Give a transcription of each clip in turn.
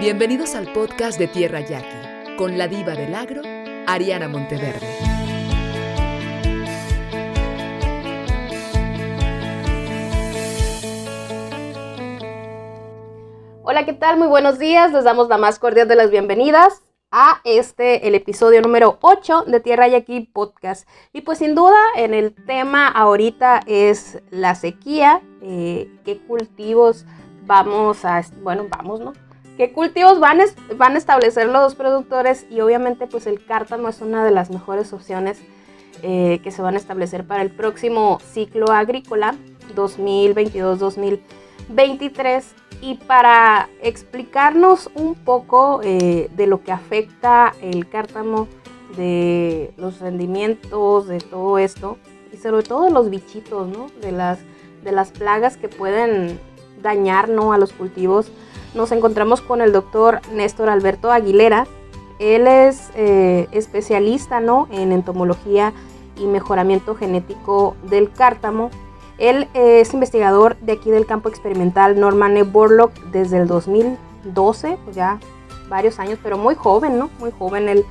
Bienvenidos al podcast de Tierra Yaqui, con la diva del agro, Ariana Monteverde. Hola, ¿qué tal? Muy buenos días. Les damos la más cordial de las bienvenidas a el episodio número 8 de Tierra Yaqui Podcast. Y pues sin duda, en el tema ahorita es la sequía. ¿Qué cultivos ¿Qué cultivos van a establecer los productores? Y obviamente pues el cártamo es una de las mejores opciones que se van a establecer para el próximo ciclo agrícola 2022-2023. Y para explicarnos un poco de lo que afecta el cártamo, de los rendimientos, de todo esto, y sobre todo de los bichitos, ¿no? De las plagas que pueden dañar, ¿no?, a los cultivos, nos encontramos con el doctor Néstor Alberto Aguilera. Él es especialista, ¿no?, en entomología y mejoramiento genético del cártamo. Él es investigador de aquí del campo experimental Norman E. Borlaug desde el 2012, pues ya varios años, pero muy joven, ¿no? Muy joven, él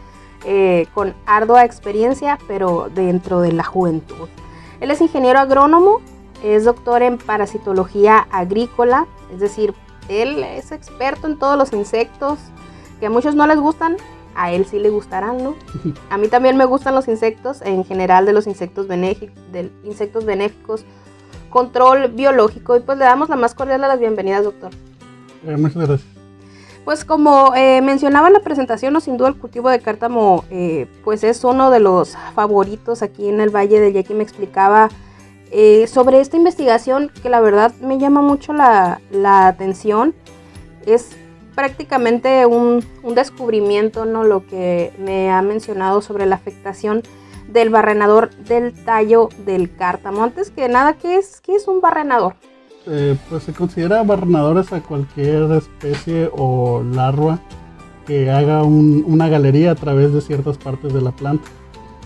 con ardua experiencia, pero dentro de la juventud. Él es ingeniero agrónomo, es doctor en parasitología agrícola, es decir, él es experto en todos los insectos que a muchos no les gustan, a él sí le gustarán, ¿no? A mí también me gustan los insectos, en general de los insectos benéficos, control biológico, y pues le damos la más cordial de las bienvenidas, doctor. Muchas gracias. Pues como mencionaba en la presentación, no, sin duda el cultivo de cártamo pues es uno de los favoritos aquí en el Valle del Yaqui. Me explicaba sobre esta investigación que la verdad me llama mucho la atención. Es prácticamente un descubrimiento, ¿no?, lo que me ha mencionado sobre la afectación del barrenador del tallo del cártamo. Antes que nada, ¿qué es un barrenador? Pues se considera barrenadores a cualquier especie o larva que haga una galería a través de ciertas partes de la planta.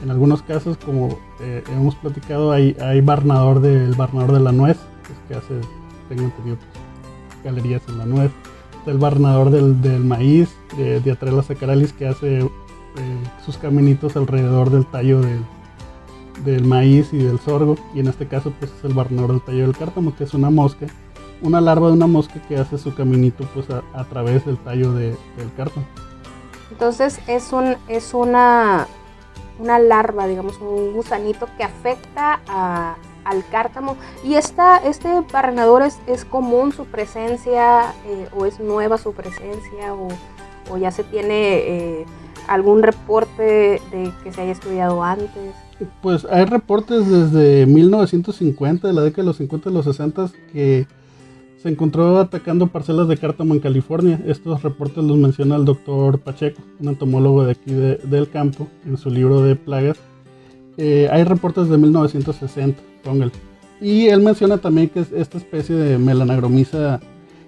En algunos casos, como hemos platicado, hay barrenador de la nuez, que hace, tengo entendido, galerías en la nuez. El barrenador del maíz, de Diatrela sacaralis, que hace sus caminitos alrededor del tallo del maíz y del sorgo, y en este caso pues es el barrenador del tallo del cártamo, que es una larva de una mosca que hace su caminito pues a través del tallo del cártamo. Entonces es una larva, digamos, un gusanito que afecta al cártamo. ¿Y este barrenador es común su presencia o es nueva su presencia o ya se tiene algún reporte de que se haya estudiado antes? Pues hay reportes desde 1950, de la década de los 50 y los 60, que se encontró atacando parcelas de cártamo en California. Estos reportes los menciona el doctor Pacheco, un entomólogo de aquí del campo, en su libro de plagas. Hay reportes de 1960, póngale. Y él menciona también que esta especie de Melanagromyza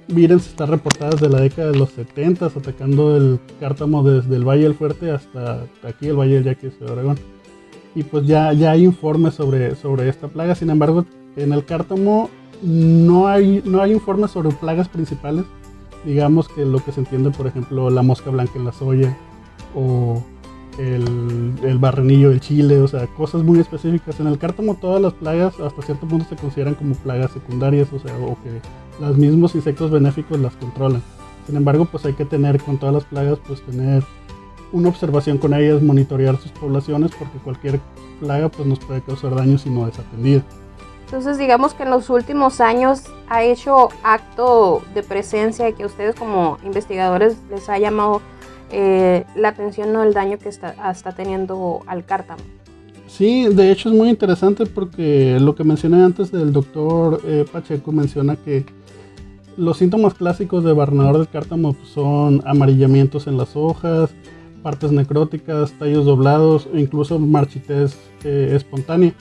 virens está reportada desde la década de los 70, atacando el cártamo desde el Valle del Fuerte hasta aquí, el Valle del Yaqui de Oregón. Y pues ya hay informes sobre esta plaga. Sin embargo, en el cártamo no hay informes sobre plagas principales. Digamos que lo que se entiende, por ejemplo, la mosca blanca en la soya o el barrenillo del chile, o sea, cosas muy específicas. En el cártamo todas las plagas hasta cierto punto se consideran como plagas secundarias, o sea, o que los mismos insectos benéficos las controlan. Sin embargo, pues hay que tener con todas las plagas, pues tener una observación con ellas, monitorear sus poblaciones, porque cualquier plaga pues nos puede causar daño si no es atendida. Entonces digamos que en los últimos años ha hecho acto de presencia que a ustedes como investigadores les ha llamado la atención, ¿no?, el daño que está teniendo al cártamo. Sí, de hecho es muy interesante porque lo que mencioné antes del doctor Pacheco menciona que los síntomas clásicos de barrenador del cártamo son amarillamientos en las hojas, partes necróticas, tallos doblados e incluso marchitez espontánea.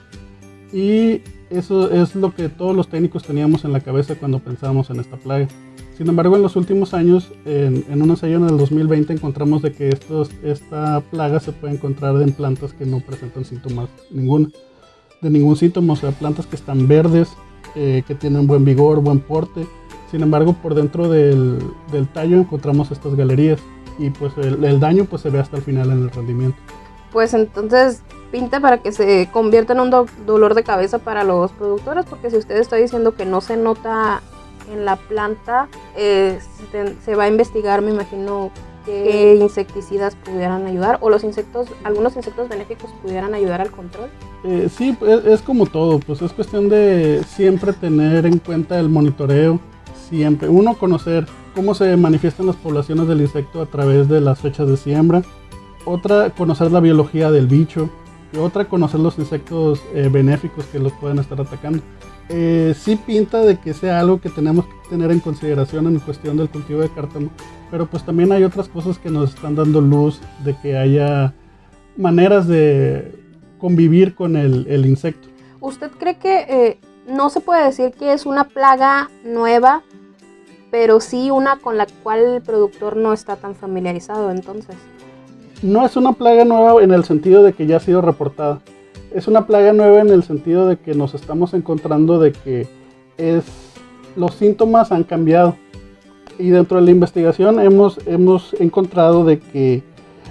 Y eso es lo que todos los técnicos teníamos en la cabeza cuando pensábamos en esta plaga. Sin embargo, en los últimos años, en un ensayo en el 2020, encontramos de que esta plaga se puede encontrar en plantas que no presentan síntomas de ningún síntoma, o sea, plantas que están verdes, que tienen buen vigor, buen porte, Sin embargo, por dentro del tallo encontramos estas galerías y pues el daño pues se ve hasta el final en el rendimiento. Pues entonces pinta para que se convierta en un dolor de cabeza para los productores, porque si usted está diciendo que no se nota en la planta, se va a investigar, me imagino, qué insecticidas pudieran ayudar, o algunos insectos benéficos pudieran ayudar al control. Sí, es como todo, pues es cuestión de siempre tener en cuenta el monitoreo, siempre. Uno, conocer cómo se manifiestan las poblaciones del insecto a través de las fechas de siembra. Otra, conocer la biología del bicho. Y otra, conocer los insectos benéficos que los pueden estar atacando. Sí pinta de que sea algo que tenemos que tener en consideración en cuestión del cultivo de cártamo, pero pues también hay otras cosas que nos están dando luz de que haya maneras de convivir con el insecto. ¿Usted cree que no se puede decir que es una plaga nueva, pero sí una con la cual el productor no está tan familiarizado entonces? No es una plaga nueva en el sentido de que ya ha sido reportada. Es una plaga nueva en el sentido de que nos estamos encontrando de que los síntomas han cambiado. Y dentro de la investigación hemos encontrado de que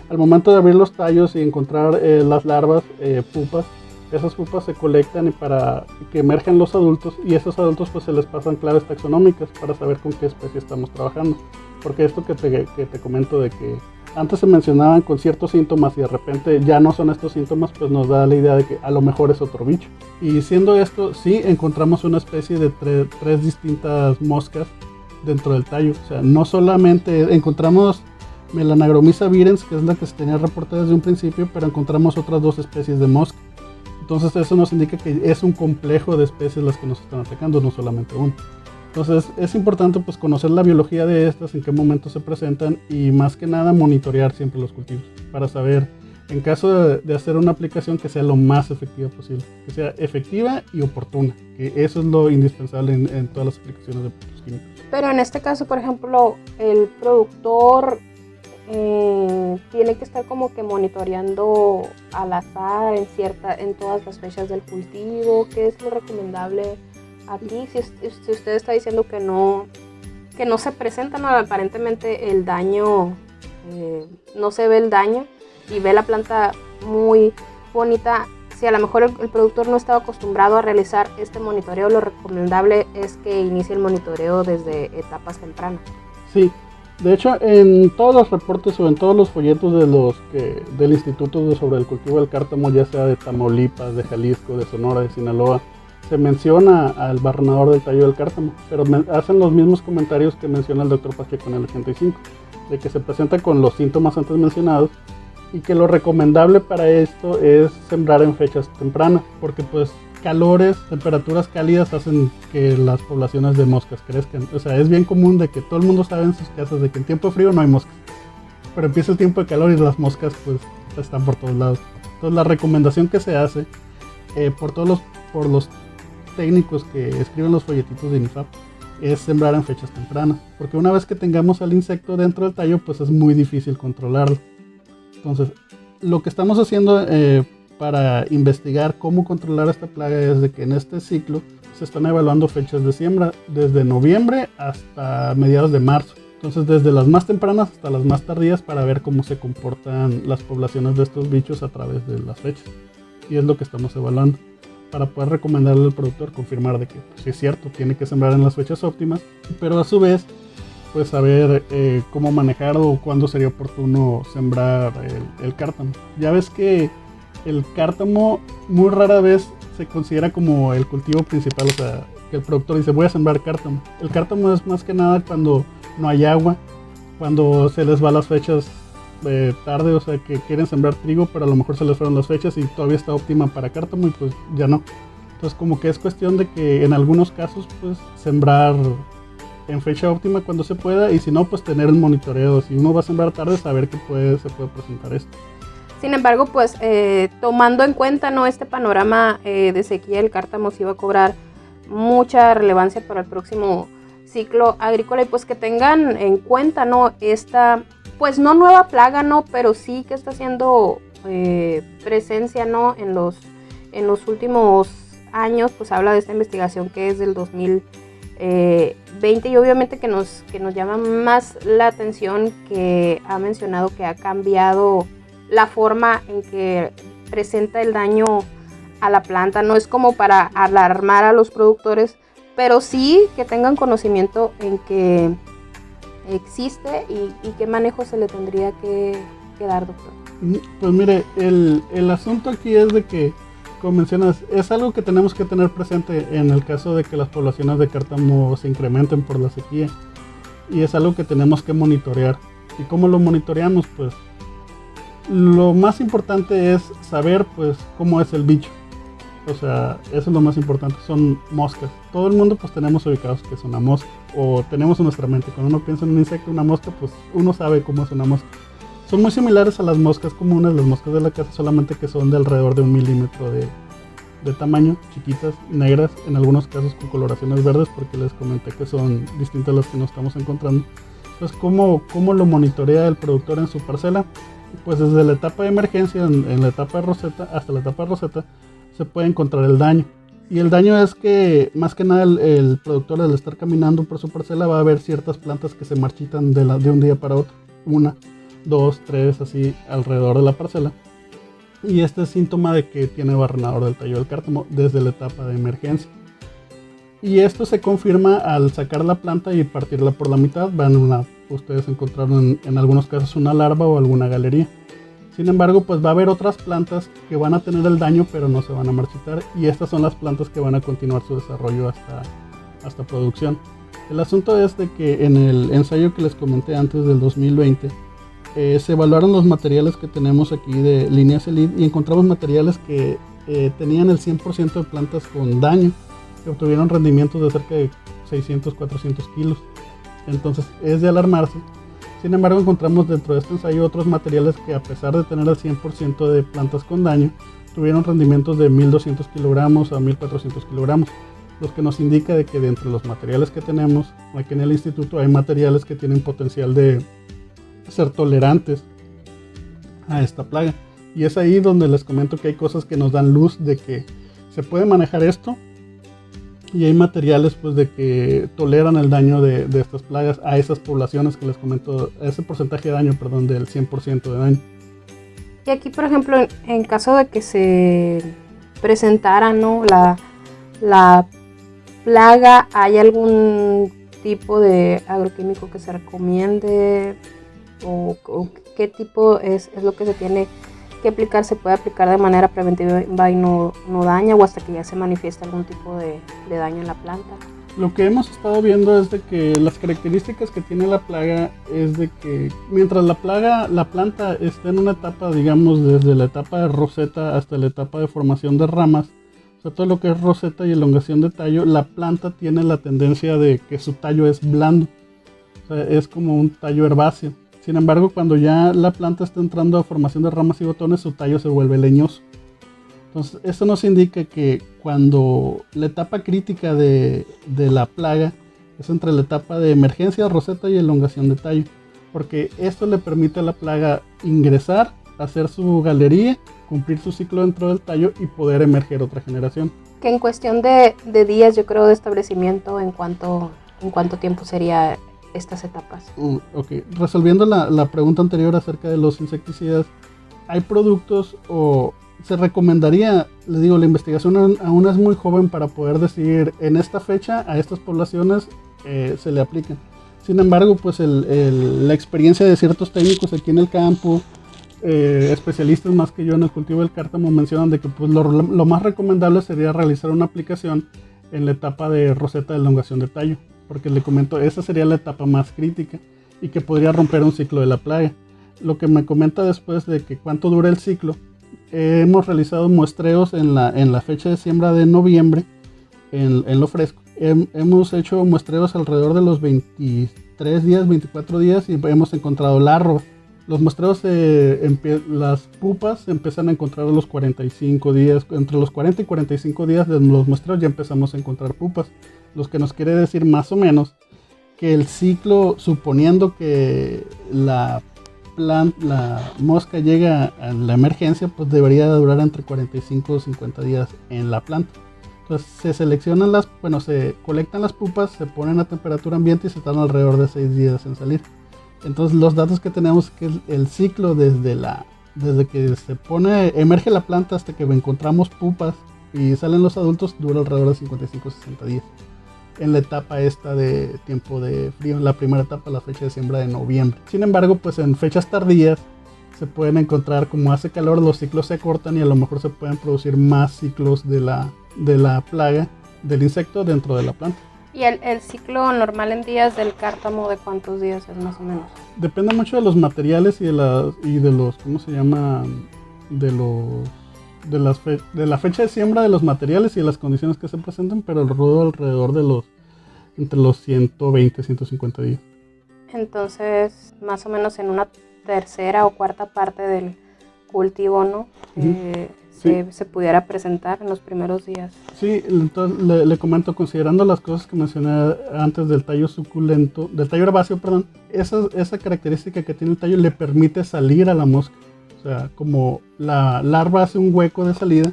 al momento de abrir los tallos y encontrar las larvas, pupas, esas pupas se colectan y para que emerjan los adultos, y esos adultos pues se les pasan claves taxonómicas para saber con qué especie estamos trabajando. Porque esto que te comento de que antes se mencionaban con ciertos síntomas y de repente ya no son estos síntomas, pues nos da la idea de que a lo mejor es otro bicho. Y siendo esto, sí encontramos una especie de tres distintas moscas dentro del tallo. O sea, no solamente encontramos Melanagromyza virens, que es la que se tenía reportada desde un principio, pero encontramos otras 2 especies de mosca. Entonces eso nos indica que es un complejo de especies las que nos están atacando, no solamente una. Entonces es importante pues conocer la biología de estas, en qué momento se presentan y más que nada monitorear siempre los cultivos para saber, en caso de hacer una aplicación, que sea lo más efectiva posible, que sea efectiva y oportuna, que eso es lo indispensable en todas las aplicaciones de productos químicos. Pero en este caso, por ejemplo, el productor tiene que estar como que monitoreando al azar en todas las fechas del cultivo. ¿Qué es lo recomendable aquí? Si usted está diciendo que no se presenta, no, aparentemente el daño, no se ve el daño y ve la planta muy bonita. Si a lo mejor el productor no estaba acostumbrado a realizar este monitoreo, lo recomendable es que inicie el monitoreo desde etapas tempranas. Sí. De hecho, en todos los reportes o en todos los folletos del Instituto sobre el cultivo del cártamo, ya sea de Tamaulipas, de Jalisco, de Sonora, de Sinaloa, se menciona al barrenador del tallo del cártamo, pero hacen los mismos comentarios que menciona el doctor Pacheco en el 85, de que se presenta con los síntomas antes mencionados y que lo recomendable para esto es sembrar en fechas tempranas, porque pues calores, temperaturas cálidas hacen que las poblaciones de moscas crezcan. O sea, es bien común de que todo el mundo sabe en sus casas de que en tiempo de frío no hay moscas, pero empieza el tiempo de calor y las moscas pues están por todos lados. Entonces la recomendación que se hace por los técnicos que escriben los folletitos de INIFAP es sembrar en fechas tempranas, porque una vez que tengamos al insecto dentro del tallo pues es muy difícil controlarlo. Entonces lo que estamos haciendo para investigar cómo controlar esta plaga es de que en este ciclo se están evaluando fechas de siembra desde noviembre hasta mediados de marzo. Entonces desde las más tempranas hasta las más tardías para ver cómo se comportan las poblaciones de estos bichos a través de las fechas. Y es lo que estamos evaluando para poder recomendarle al productor, confirmar de que pues, sí es cierto, tiene que sembrar en las fechas óptimas, pero a su vez pues saber cómo manejar o cuándo sería oportuno sembrar el cártamo. Ya ves que el cártamo muy rara vez se considera como el cultivo principal, o sea, que el productor dice voy a sembrar cártamo. El cártamo es más que nada cuando no hay agua, cuando se les va las fechas tarde, o sea, que quieren sembrar trigo, pero a lo mejor se les fueron las fechas y todavía está óptima para cártamo y pues ya no. Entonces como que es cuestión de que en algunos casos pues sembrar en fecha óptima cuando se pueda y si no pues tener un monitoreo. Si uno va a sembrar tarde, saber que se puede presentar esto. Sin embargo, pues tomando en cuenta ¿no? este panorama de sequía, el cártamo sí va a cobrar mucha relevancia para el próximo ciclo agrícola y pues que tengan en cuenta ¿no? esta, pues no nueva plaga, ¿no? Pero sí que está haciendo presencia ¿no? en los últimos años. Pues habla de esta investigación que es del 2000 20 y obviamente que nos llama más la atención que ha mencionado que ha cambiado la forma en que presenta el daño a la planta. No es como para alarmar a los productores, pero sí que tengan conocimiento en que existe y qué manejo se le tendría que dar, doctor. Pues mire, el asunto aquí es de que, como mencionas, es algo que tenemos que tener presente en el caso de que las poblaciones de cártamo se incrementen por la sequía, y es algo que tenemos que monitorear. ¿Y cómo lo monitoreamos? Pues lo más importante es saber pues cómo es el bicho. O sea, eso es lo más importante, son moscas. Todo el mundo pues tenemos ubicados que es una mosca, o tenemos en nuestra mente, cuando uno piensa en un insecto, una mosca, pues uno sabe cómo es una mosca. Son muy similares a las moscas comunes, las moscas de la casa, solamente que son de alrededor de 1 milímetro de tamaño, chiquitas, negras, en algunos casos con coloraciones verdes, porque les comenté que son distintas a las que nos estamos encontrando. Entonces, ¿cómo lo monitorea el productor en su parcela? Pues desde la etapa de emergencia, en la etapa de roseta, hasta la etapa de roseta, se puede encontrar el daño. Y el daño es que, más que nada, el productor, al estar caminando por su parcela, va a ver ciertas plantas que se marchitan de un día para otro. 1, 2, 3, así alrededor de la parcela. Y este es síntoma de que tiene barrenador del tallo del cártamo desde la etapa de emergencia. Y esto se confirma al sacar la planta y partirla por la mitad. Ustedes encontraron en algunos casos una larva o alguna galería. Sin embargo, pues va a haber otras plantas que van a tener el daño pero no se van a marchitar. Y estas son las plantas que van a continuar su desarrollo hasta producción. El asunto es de que en el ensayo que les comenté antes del 2020, se evaluaron los materiales que tenemos aquí de líneas Elite y encontramos materiales que tenían el 100% de plantas con daño, que obtuvieron rendimientos de cerca de 600, 400 kilos. Entonces es de alarmarse. Sin embargo, encontramos dentro de este ensayo otros materiales que, a pesar de tener el 100% de plantas con daño, tuvieron rendimientos de 1200 kilogramos a 1400 kilogramos, lo que nos indica de que dentro de los materiales que tenemos aquí en el instituto hay materiales que tienen potencial de ser tolerantes a esta plaga. Y es ahí donde les comento que hay cosas que nos dan luz de que se puede manejar esto, y hay materiales pues de que toleran el daño de estas plagas a esas poblaciones que les comento, a ese porcentaje de daño, perdón, del 100% de daño. Y aquí, por ejemplo, en caso de que se presentara, ¿no?, la plaga, ¿hay algún tipo de agroquímico que se recomiende? ¿O qué tipo es lo que se tiene que aplicar? ¿Se puede aplicar de manera preventiva y no daña, o hasta que ya se manifiesta algún tipo de daño en la planta? Lo que hemos estado viendo es de que las características que tiene la plaga es de que mientras la planta está en una etapa, digamos, desde la etapa de roseta hasta la etapa de formación de ramas, o sea, todo lo que es roseta y elongación de tallo, la planta tiene la tendencia de que su tallo es blando, o sea, es como un tallo herbáceo. Sin embargo, cuando ya la planta está entrando a formación de ramas y botones, su tallo se vuelve leñoso. Entonces, esto nos indica que cuando la etapa crítica de la plaga es entre la etapa de emergencia, roseta y elongación de tallo, porque esto le permite a la plaga ingresar, hacer su galería, cumplir su ciclo dentro del tallo y poder emerger otra generación. Que en cuestión de días, yo creo, de establecimiento, ¿en cuánto tiempo sería estas etapas? Ok, resolviendo la pregunta anterior acerca de los insecticidas, hay productos, o se recomendaría, les digo, la investigación aún es muy joven para poder decidir en esta fecha a estas poblaciones se le apliquen. Sin embargo, pues la experiencia de ciertos técnicos aquí en el campo, especialistas más que yo en el cultivo del cártamo, mencionan de que pues, lo más recomendable sería realizar una aplicación en la etapa de roseta de elongación de tallo, porque le comento, esa sería la etapa más crítica y que podría romper un ciclo de la plaga. Lo que me comenta después de que cuánto dura el ciclo, hemos realizado muestreos en la fecha de siembra de noviembre en lo fresco. Hemos hecho muestreos alrededor de los 23 días, 24 días y hemos encontrado larva. Los muestreos, las pupas se empiezan a encontrar a los 45 días, entre los 40 y 45 días de los muestreos ya empezamos a encontrar pupas. Lo que nos quiere decir más o menos que el ciclo, suponiendo que la mosca llega a la emergencia, pues debería durar entre 45 o 50 días en la planta. pues se seleccionan se colectan las pupas, se ponen a temperatura ambiente y se tardan alrededor de 6 días en salir. Entonces los datos que tenemos es que el ciclo desde que emerge la planta hasta que encontramos pupas y salen los adultos dura alrededor de 55-60 días. En la etapa esta de tiempo de frío, en la primera etapa, la fecha de siembra de noviembre. Sin embargo, pues en fechas tardías se pueden encontrar, como hace calor, los ciclos se acortan y a lo mejor se pueden producir más ciclos de la plaga, del insecto dentro de la planta. ¿Y el ciclo normal en días del cártamo de cuántos días es más o menos? Depende mucho de los materiales y de los, ¿cómo se llama? De la fecha de siembra de los materiales y de las condiciones que se presenten, pero el rudo alrededor de entre los 120 y 150 días. Entonces, más o menos en una tercera o cuarta parte del cultivo, ¿no? Se pudiera presentar en los primeros días. Sí, entonces le comento, considerando las cosas que mencioné antes del tallo suculento, del tallo herbáceo, perdón, esa característica que tiene el tallo le permite salir a la mosca. O sea, como la larva hace un hueco de salida,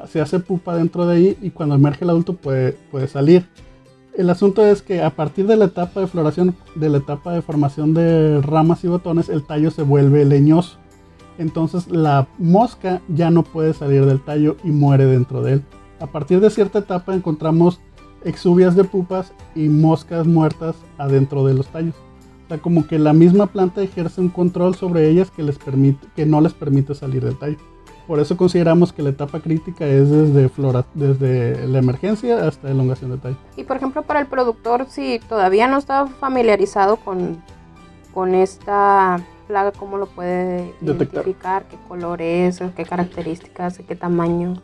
se hace pupa dentro de ahí y cuando emerge el adulto puede salir. El asunto es que a partir de la etapa de floración, de la etapa de formación de ramas y botones, el tallo se vuelve leñoso. Entonces la mosca ya no puede salir del tallo y muere dentro de él. A partir de cierta etapa encontramos exuvias de pupas y moscas muertas adentro de los tallos. O sea, como que la misma planta ejerce un control sobre ellas que no les permite salir del tallo. Por eso consideramos que la etapa crítica es desde la emergencia hasta la elongación del tallo. Y por ejemplo, para el productor, si todavía no está familiarizado con esta plaga, ¿cómo lo puede identificar? ¿Qué color es? ¿Qué características? ¿De qué tamaño?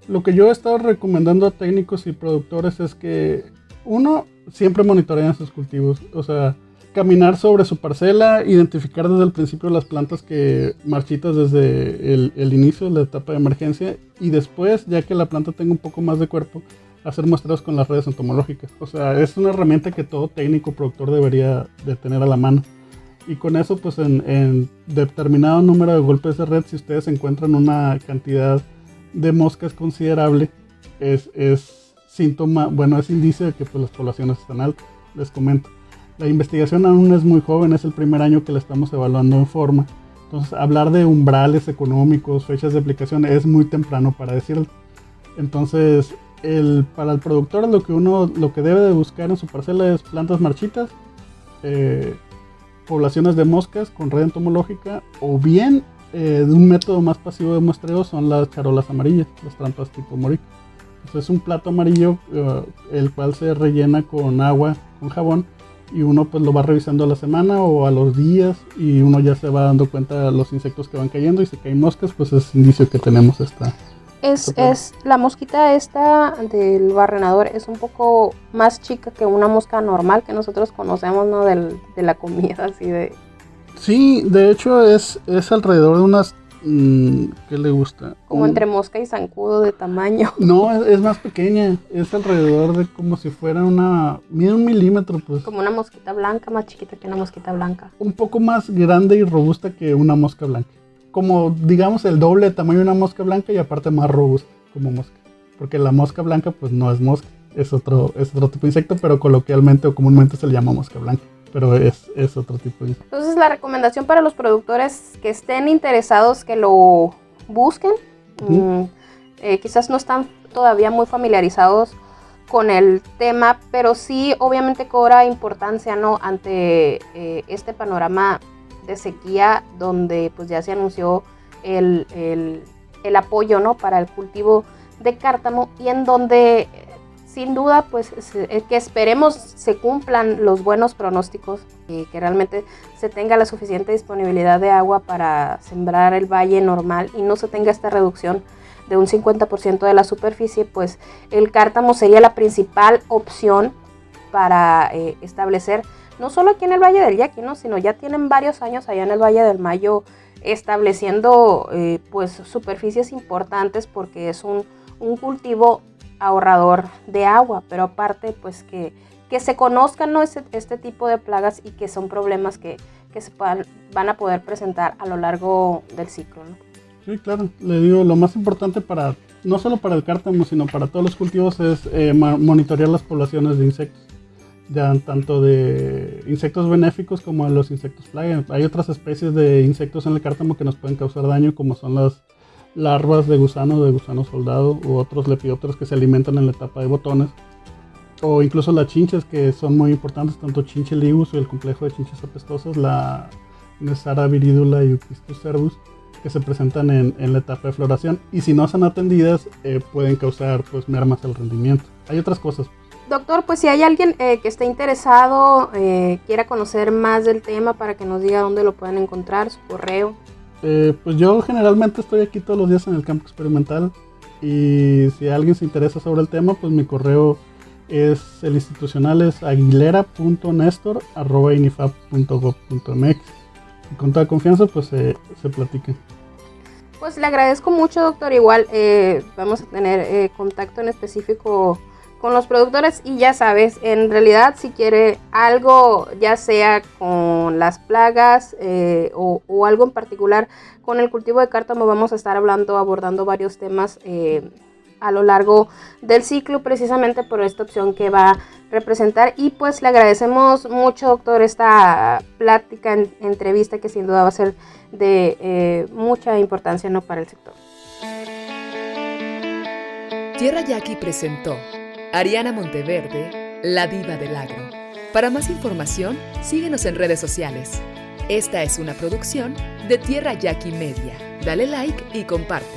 Lo que yo he estado recomendando a técnicos y productores es que uno, siempre monitoreen sus cultivos. O sea, caminar sobre su parcela, identificar desde el principio las plantas que marchitas desde el inicio de la etapa de emergencia y después, ya que la planta tenga un poco más de cuerpo, hacer muestreos con las redes entomológicas. O sea, es una herramienta que todo técnico productor debería de tener a la mano. Y con eso, pues en determinado número de golpes de red, si ustedes encuentran una cantidad de moscas considerable, es síntoma, bueno, es indicio de que pues, las poblaciones están altas. Les comento. La investigación aún es muy joven, es el primer año que la estamos evaluando en forma. Entonces, hablar de umbrales económicos, fechas de aplicación, es muy temprano para decirlo. Entonces, para el productor lo que debe de buscar en su parcela es plantas marchitas, poblaciones de moscas con red entomológica o bien de un método más pasivo de muestreo son las charolas amarillas, las trampas tipo Moric. Es un plato amarillo el cual se rellena con agua, con jabón y uno pues lo va revisando a la semana o a los días y uno ya se va dando cuenta de los insectos que van cayendo y si caen moscas pues es indicio que tenemos esta. Es la mosquita esta del barrenador es un poco más chica que una mosca normal que nosotros conocemos, ¿no? De la comida, así de... Sí, de hecho es alrededor de unas... ¿qué le gusta? Como entre mosca y zancudo de tamaño. No, es más pequeña, es alrededor de como si fuera mide 1 milímetro pues. Como una mosquita blanca, más chiquita que una mosquita blanca. Un poco más grande y robusta que una mosca blanca. Como digamos el doble de tamaño de una mosca blanca y aparte más robusta como mosca. Porque la mosca blanca pues no es mosca, es otro tipo de insecto, pero coloquialmente o comúnmente se le llama mosca blanca. Pero es otro tipo de insecto. Entonces la recomendación para los productores que estén interesados que lo busquen. Quizás no están todavía muy familiarizados con el tema, pero sí obviamente cobra importancia, ¿no? Ante este panorama de sequía donde pues ya se anunció el apoyo, ¿no? Para el cultivo de cártamo y en donde sin duda pues que esperemos se cumplan los buenos pronósticos, que realmente se tenga la suficiente disponibilidad de agua para sembrar el valle normal y no se tenga esta reducción de un 50% de la superficie, pues el cártamo sería la principal opción para establecer, no solo aquí en el Valle del Yaqui, ¿no? Sino ya tienen varios años allá en el Valle del Mayo estableciendo pues superficies importantes porque es un cultivo ahorrador de agua, pero aparte pues que se conozcan, ¿no? este tipo de plagas y que son problemas que van a poder presentar a lo largo del ciclo, ¿no? Sí, claro, le digo, lo más importante para no solo para el cártamo, sino para todos los cultivos, es monitorear las poblaciones de insectos. Ya tanto de insectos benéficos como de los insectos plaga. Hay otras especies de insectos en el cártamo que nos pueden causar daño, como son las larvas de gusano soldado, u otros lepidópteros que se alimentan en la etapa de botones, o incluso las chinches, que son muy importantes, tanto Chinche libus y el complejo de chinches apestosas, la Nesara viridula y Eupistus cervus, que se presentan en la etapa de floración, y si no son atendidas pueden causar pues mermas al rendimiento. Hay otras cosas. Doctor, pues si hay alguien que esté interesado, quiera conocer más del tema, para que nos diga dónde lo pueden encontrar, su correo. Pues yo generalmente estoy aquí todos los días en el campo experimental, y si alguien se interesa sobre el tema, pues mi correo es el institucional, es aguilera.nestor@inifap.gov.mx, y con toda confianza pues se platiquen. Pues le agradezco mucho, doctor. Igual vamos a tener contacto en específico con los productores, y ya sabes, en realidad si quiere algo, ya sea con las plagas o algo en particular con el cultivo de cártamo, vamos a estar abordando varios temas a lo largo del ciclo, precisamente por esta opción que va a representar. Y pues le agradecemos mucho, doctor, esta plática, entrevista, que sin duda va a ser de mucha importancia, ¿no?, para el sector. Tierra Yaqui presentó Ariana Monteverde, la diva del agro. Para más información, síguenos en redes sociales. Esta es una producción de Tierra Yaqui Media. Dale like y comparte.